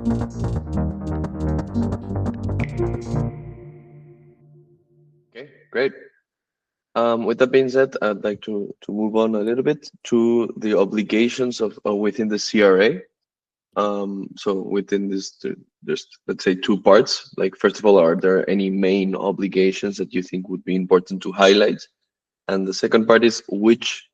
Okay, great. With that being said, I'd like to move on a little bit to the obligations of within the CRA. So within this, there's, let's say, two parts. Like, first of all, are there any main obligations that you think would be important to highlight? And the second part is which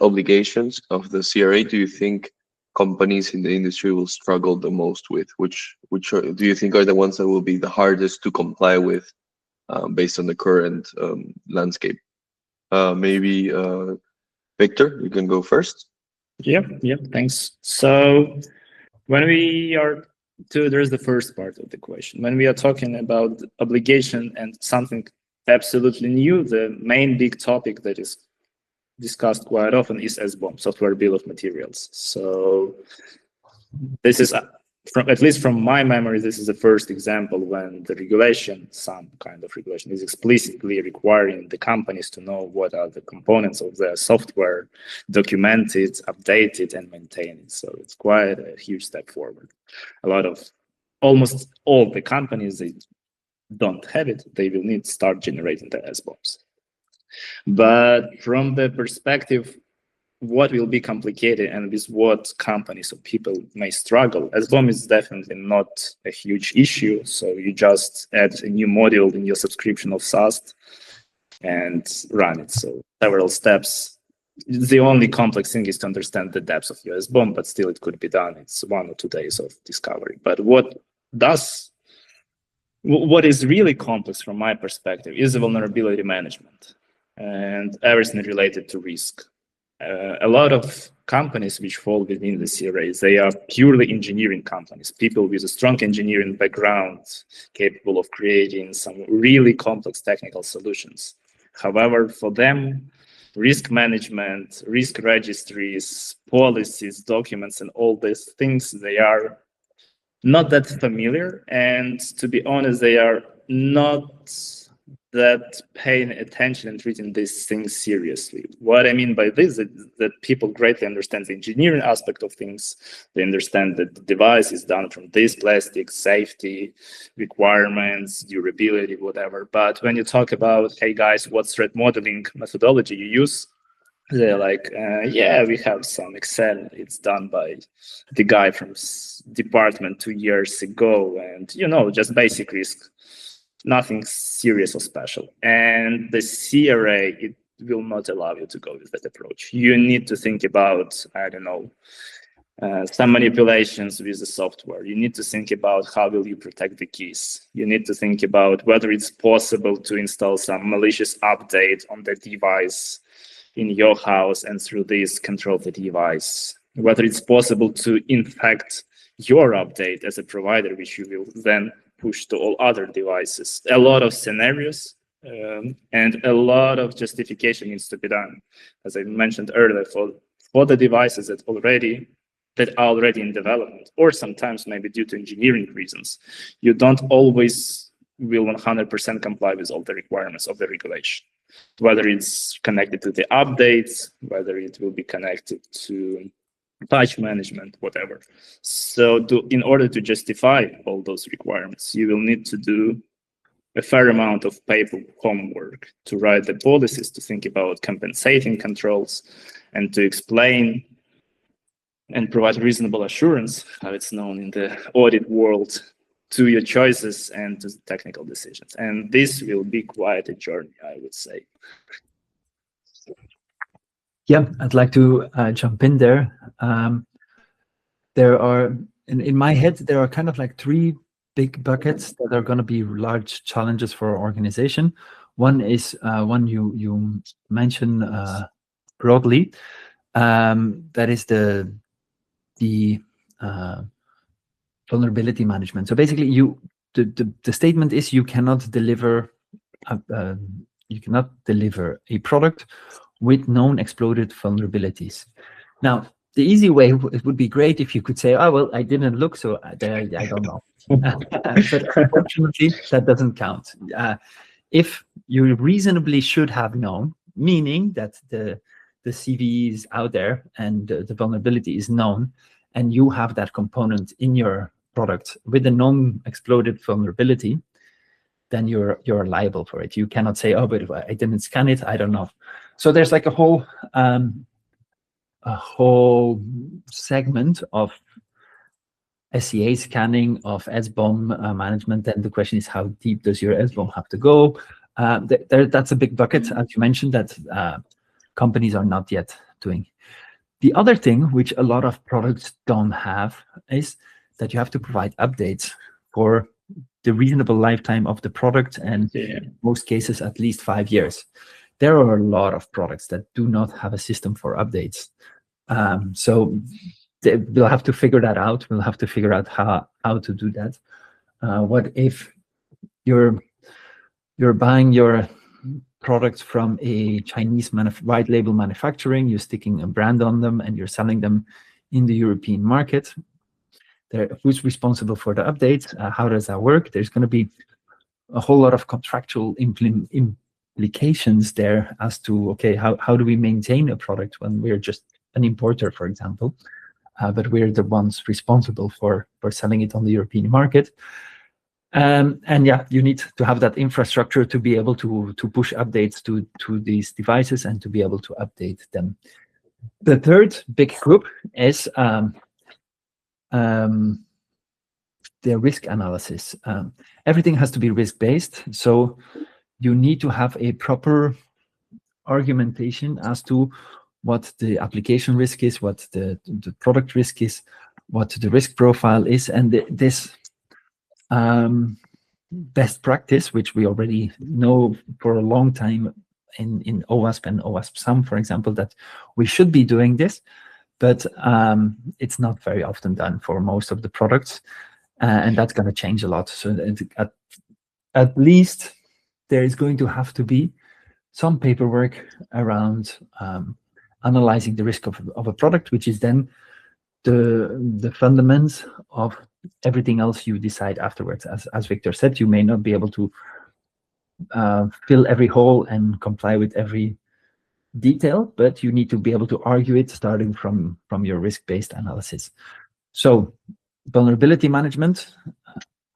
obligations of the CRA do you think companies in the industry will struggle the most with? Do you think are the ones that will be the hardest to comply with, based on the current landscape? Maybe Victor, you can go first. Yep, thanks. So when we are there's the first part of the question. When we are talking about obligation and something absolutely new, the main big topic that is discussed quite often is SBOM, software bill of materials. So this is, at least from my memory, this is the first example when the regulation, some kind of regulation, is explicitly requiring the companies to know what are the components of their software, document it, update it, and maintain it. So it's quite a huge step forward. Almost all the companies, they don't have it, they will need to start generating the SBOMs. But from the perspective, what will be complicated and with what companies or people may struggle, SBOM is definitely not a huge issue. So you just add a new module in your subscription of SaaS and run it. So several steps. The only complex thing is to understand the depths of your SBOM, but still it could be done. It's 1 or 2 days of discovery. But what is really complex from my perspective is the vulnerability management and everything related to risk. A lot of companies which fall within the CRAs, they are purely engineering companies, people with a strong engineering background, capable of creating some really complex technical solutions. However, for them, risk management, risk registries, policies, documents, and all these things, they are not that familiar. And to be honest, they are not that paying attention and treating these things seriously. What I mean by this is that people greatly understand the engineering aspect of things. They understand that the device is done from this plastic, safety requirements, durability, whatever. But when you talk about, hey guys, what threat modeling methodology you use, they're like, yeah, we have some Excel. It's done by the guy from department 2 years ago. And, just basic risk. Nothing serious or special. And the CRA, it will not allow you to go with that approach. You need to think about, some manipulations with the software. You need to think about how will you protect the keys. You need to think about whether it's possible to install some malicious update on the device in your house and through this control the device. Whether it's possible to infect your update as a provider, which you will then push to all other devices. A lot of scenarios and a lot of justification needs to be done. As I mentioned earlier, for the devices that are already in development, or sometimes maybe due to engineering reasons, you don't always will 100% comply with all the requirements of the regulation. Whether it's connected to the updates, whether it will be connected to patch management, whatever. So in order to justify all those requirements, you will need to do a fair amount of paper homework to write the policies, to think about compensating controls, and to explain and provide reasonable assurance, how it's known in the audit world, to your choices and to technical decisions. And this will be quite a journey, I would say. Yeah, I'd like to jump in there. There are, in my head, there are kind of like 3 big buckets that are going to be large challenges for our organization. One is one you mentioned broadly. That is the vulnerability management. So basically, the statement is you cannot deliver a product with known exploited vulnerabilities. Now, the easy way, it would be great if you could say, oh, well, I didn't look, so I don't know. But unfortunately, that doesn't count. If you reasonably should have known, meaning that the CV is out there and the vulnerability is known, and you have that component in your product with a non-exploited vulnerability, then you're liable for it. You cannot say, oh, but I didn't scan it, I don't know. So there's like a whole segment of SCA scanning, of SBOM management. And the question is, how deep does your SBOM have to go? That's a big bucket, as you mentioned, that companies are not yet doing. The other thing, which a lot of products don't have, is that you have to provide updates for the reasonable lifetime of the product, and in most cases, at least 5 years. There are a lot of products that do not have a system for updates. So we'll have to figure that out. We'll have to figure out how to do that. What if you're buying your products from a Chinese white label manufacturing, you're sticking a brand on them, and you're selling them in the European market? Who's responsible for the updates? How does that work? There's going to be a whole lot of contractual implications there as to, okay, how do we maintain a product when we're just an importer, for example, but we're the ones responsible for selling it on the European market. And yeah, you need to have that infrastructure to be able to push updates to these devices and to be able to update them. The third big group is the risk analysis. Everything has to be risk-based, so you need to have a proper argumentation as to what the application risk is, what the product risk is, what the risk profile is, and this best practice, which we already know for a long time in OWASP and OWASP SAM, for example, that we should be doing this, but it's not very often done for most of the products, and that's going to change a lot. So at least there is going to have to be some paperwork around analyzing the risk of a product, which is then the fundamentals of everything else you decide afterwards. As Victor said, you may not be able to fill every hole and comply with every detail, but you need to be able to argue it starting from your risk-based analysis. So vulnerability management,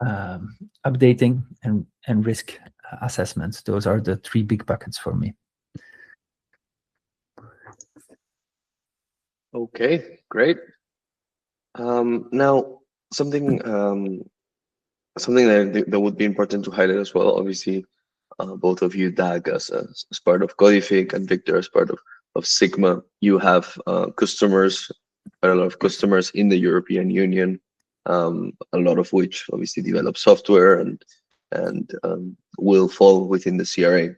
updating, and risk assessments. Those are the three big buckets for me. Okay, great. Now, something that would be important to highlight as well. Obviously, both of you, Dag, as part of Codific, and Victor as part of Sigma, you have customers, a lot of customers in the European Union, a lot of which obviously develop software and will fall within the CRA.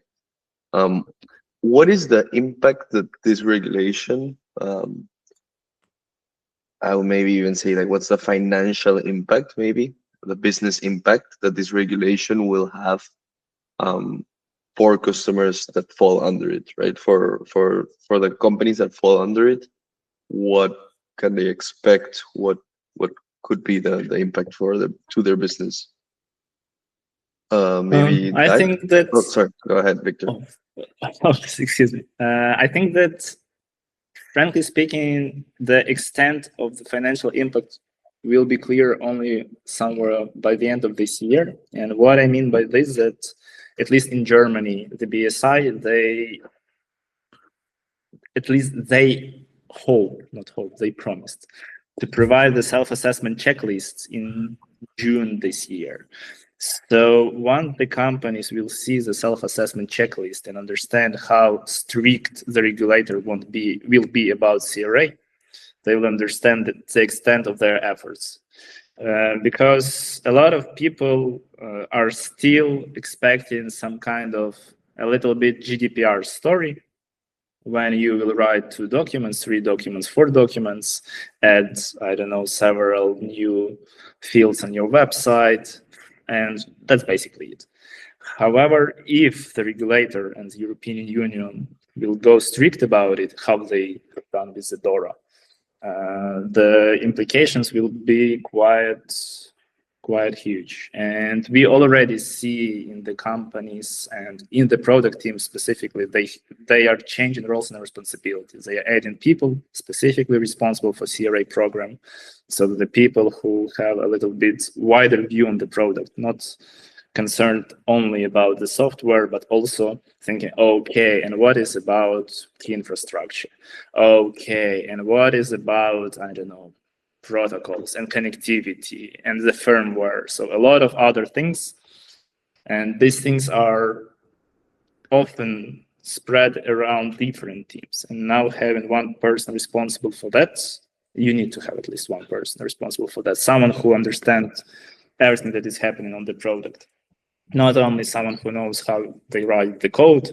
What is the impact that this regulation, I will maybe even say, like, what's the financial impact, maybe the business impact that this regulation will have for customers that fall under it, right? For the companies that fall under it, what can they expect? What could be the impact to their business? Maybe I think that. Oh, sorry. Go ahead, Victor. Excuse me. I think that, frankly speaking, the extent of the financial impact will be clear only somewhere by the end of this year. And what I mean by this is that, at least in Germany, the BSI, they promised to provide the self-assessment checklists in June this year. So once the companies will see the self-assessment checklist and understand how strict the regulator will be about CRA, they will understand the extent of their efforts. Because a lot of people are still expecting some kind of a little bit GDPR story when you will write 2 documents, 3 documents, 4 documents, add, I don't know, several new fields on your website, and that's basically it. However, if the regulator and the European Union will go strict about it, how they have done with the DORA, the implications will be quite quite huge. And we already see in the companies and in the product team specifically, they are changing roles and responsibilities. They are adding people specifically responsible for CRA program, so that the people who have a little bit wider view on the product, not concerned only about the software, but also thinking, okay, and what is about key infrastructure? Okay, and what is about, I don't know, protocols and connectivity and the firmware? So a lot of other things. And these things are often spread around different teams. And now having one person responsible for that, you need to have at least one person responsible for that, someone who understands everything that is happening on the product. Not only someone who knows how they write the code,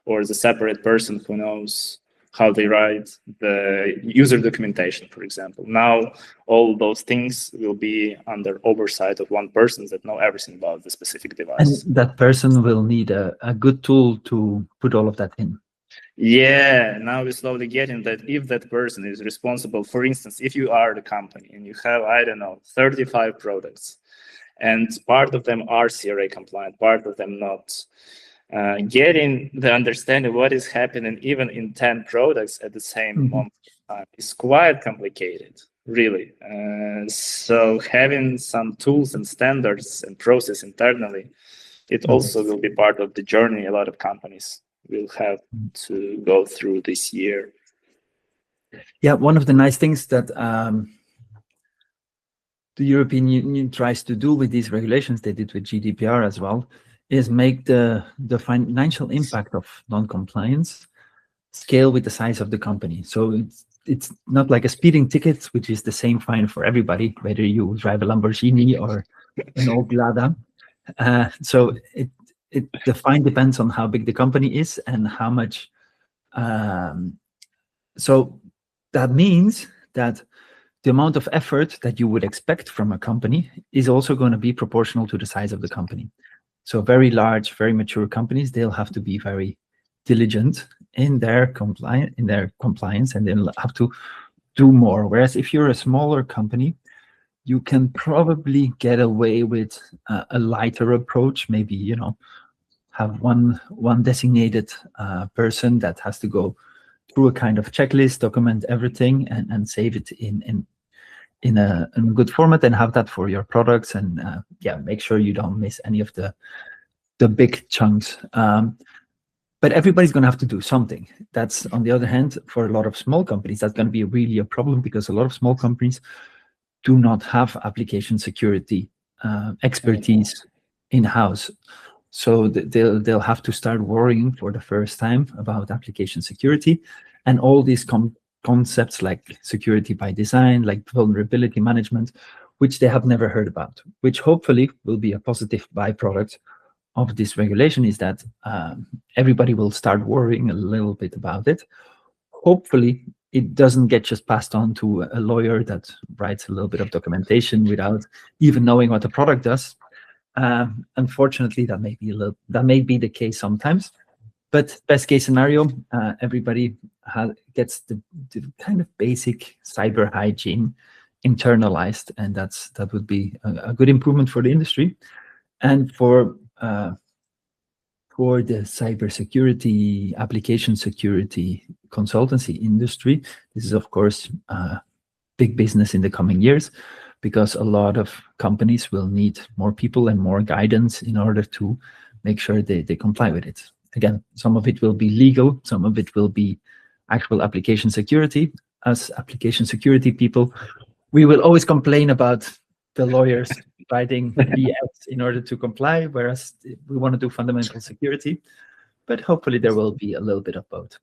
or the separate person who knows how they write the user documentation, for example. Now, all those things will be under oversight of one person that know everything about the specific device. And that person will need a good tool to put all of that in. Yeah, now we're slowly getting that if that person is responsible, for instance, if you are the company and you have, I don't know, 35 products, and part of them are CRA compliant, part of them not. Getting the understanding what is happening even in 10 products at the same moment is quite complicated, really. So having some tools and standards and process internally, it also will be part of the journey a lot of companies will have to go through this year. Yeah, one of the nice things that the European Union tries to do with these regulations, they did with GDPR as well, is make the financial impact of non-compliance scale with the size of the company. So it's not like a speeding ticket, which is the same fine for everybody, whether you drive a Lamborghini or an old Lada. So the fine depends on how big the company is and how much. So that means that the amount of effort that you would expect from a company is also going to be proportional to the size of the company. So very large, very mature companies, they'll have to be very diligent in their compliance, and they'll have to do more. Whereas if you're a smaller company, you can probably get away with a lighter approach. Maybe, you know, have one designated person that has to go through a kind of checklist, document everything, and save it in a good format, and have that for your products, and make sure you don't miss any of the big chunks. But everybody's going to have to do something. That's, on the other hand, for a lot of small companies, that's going to be really a problem, because a lot of small companies do not have application security expertise in-house. So they'll have to start worrying for the first time about application security, and all these concepts like security by design, like vulnerability management, which they have never heard about, which hopefully will be a positive byproduct of this regulation, is that everybody will start worrying a little bit about it. Hopefully, it doesn't get just passed on to a lawyer that writes a little bit of documentation without even knowing what the product does. Unfortunately, that may be the case sometimes. But best case scenario, everybody gets the kind of basic cyber hygiene internalized, and that would be a good improvement for the industry. And for the cybersecurity, application security consultancy industry, this is, of course, big business in the coming years, because a lot of companies will need more people and more guidance in order to make sure they comply with it. Again, some of it will be legal, some of it will be actual application security. As application security people, we will always complain about the lawyers writing BS in order to comply, whereas we want to do fundamental security. But hopefully there will be a little bit of both.